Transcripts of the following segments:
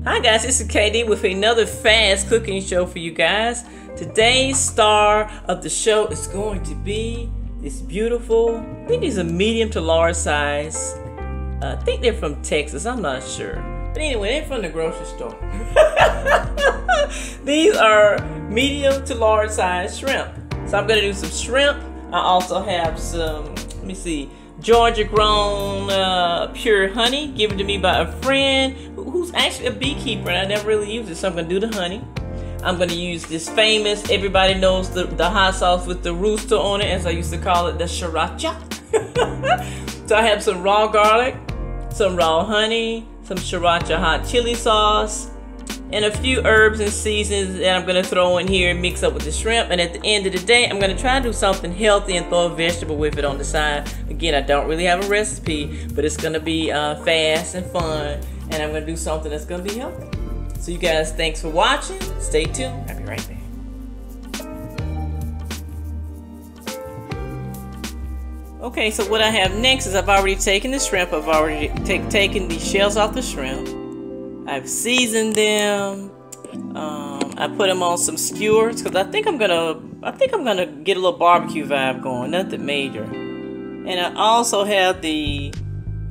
Hi guys, this is Kaye Dee with another fast cooking show for you guys. Today's star of the show is going to be this beautiful, I think these are medium to large size. I think they're from Texas, I'm not sure. But anyway, they're from the grocery store. These are medium to large size shrimp. So I'm gonna do some shrimp. I also have some, let me see, Georgia grown pure honey given to me by a friend who's actually a beekeeper, and I never really used it, so I'm gonna do the honey. I'm gonna use this famous, everybody knows the hot sauce with the rooster on it, as I used to call it, the Sriracha. So I have some raw garlic, some raw honey, some Sriracha hot chili sauce, and a few herbs and seasonings that I'm gonna throw in here and mix up with the shrimp. And at the end of the day, I'm gonna try to do something healthy and throw a vegetable with it on the side. Again, I don't really have a recipe, but it's gonna be fast and fun, and I'm gonna do something that's gonna be healthy. So you guys, thanks for watching. Stay tuned. I'll be right back. Okay, so what I have next is I've already taken the shrimp. I've already taken the shells off the shrimp. I've seasoned them. I put them on some skewers because I think I'm gonna get a little barbecue vibe going, nothing major. And I also have the,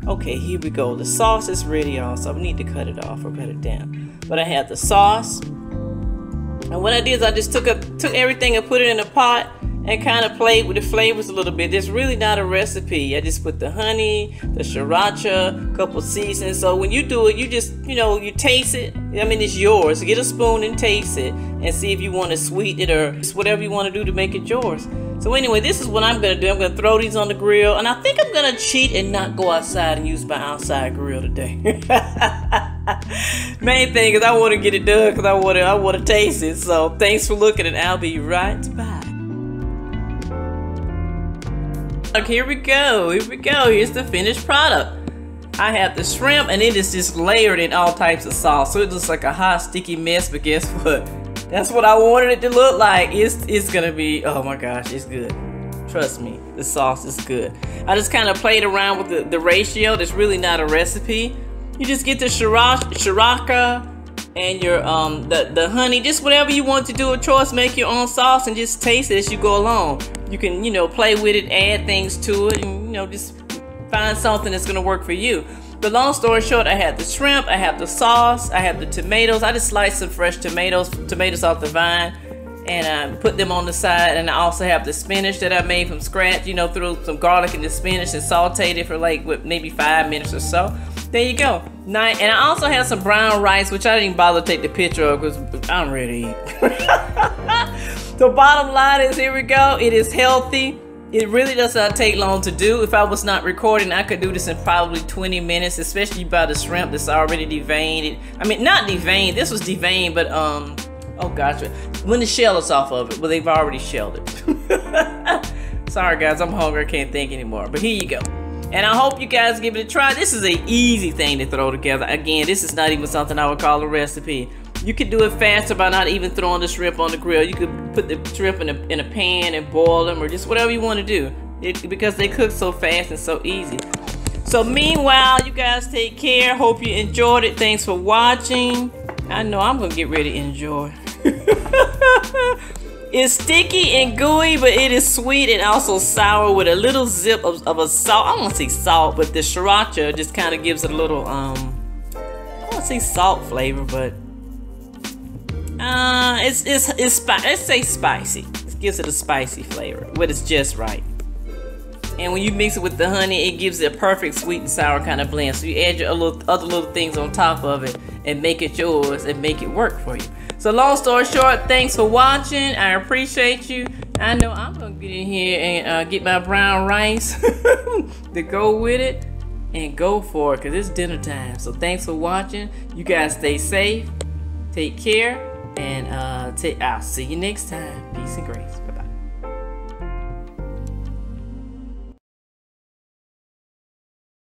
okay, here we go. The sauce is ready also. I need to cut it off or cut it down. But I have the sauce. And what I did is I just took everything and put it in a pot and kind of played with the flavors a little bit. There's really not a recipe. I just put the honey, the Sriracha, a couple seasonings. So when you do it, you just, you taste it. I mean, it's yours. Get a spoon and taste it and see if you want to sweeten it or just whatever you want to do to make it yours. So anyway, this is what I'm going to do. I'm going to throw these on the grill. And I think I'm going to cheat and not go outside and use my outside grill today. Main thing is I want to get it done because I want to taste it. So thanks for looking, and I'll be right back. Here we go. Here's the finished product. I have the shrimp, and it is just layered in all types of sauce, so it looks like a hot sticky mess. But guess what? That's what I wanted it to look like. It's gonna be, oh my gosh, it's good. Trust me, the sauce is good. I just kind of played around with the ratio. There's really not a recipe. You just get the Sriracha and your the honey, just whatever you want to do a choice. Make your own sauce and just taste it as you go along. You can, play with it, add things to it, and just find something that's gonna work for you. But long story short, I have the shrimp, I have the sauce, I have the tomatoes. I just sliced some fresh tomatoes off the vine, and put them on the side. And I also have the spinach that I made from scratch. Threw some garlic in the spinach and sauteed it for like maybe 5 minutes or so. There you go. Nice. And I also have some brown rice, which I didn't bother to take the picture of because I'm ready to eat. The bottom line is, here we go. It is healthy. It really does not take long to do. If I was not recording, I could do this in probably 20 minutes, especially by the shrimp that's already deveined. I mean, not deveined. This was deveined, but oh gosh, when the shell is off of it, well, they've already shelled it. Sorry guys, I'm hungry. I can't think anymore. But here you go. And I hope you guys give it a try. This is an easy thing to throw together. Again, this is not even something I would call a recipe. You could do it faster by not even throwing the shrimp on the grill. You could put the shrimp in a pan and boil them, or just whatever you want to do, because they cook so fast and so easy. So meanwhile, you guys take care. Hope you enjoyed it. Thanks for watching. I know I'm going to get ready to enjoy. It's sticky and gooey, but it is sweet and also sour with a little zip of a salt. I don't want to say salt, but the Sriracha just kind of gives it a little, I don't want to say salt flavor, but let's say spicy. It gives it a spicy flavor, but it's just right. And when you mix it with the honey, it gives it a perfect sweet and sour kind of blend. So you add your other little things on top of it and make it yours and make it work for you. So long story short, thanks for watching. I appreciate you. I know I'm gonna get in here and get my brown rice to go with it and go for it, because it's dinner time. So thanks for watching. You guys stay safe, take care, and I'll see you next time. Peace and grace. Bye-bye.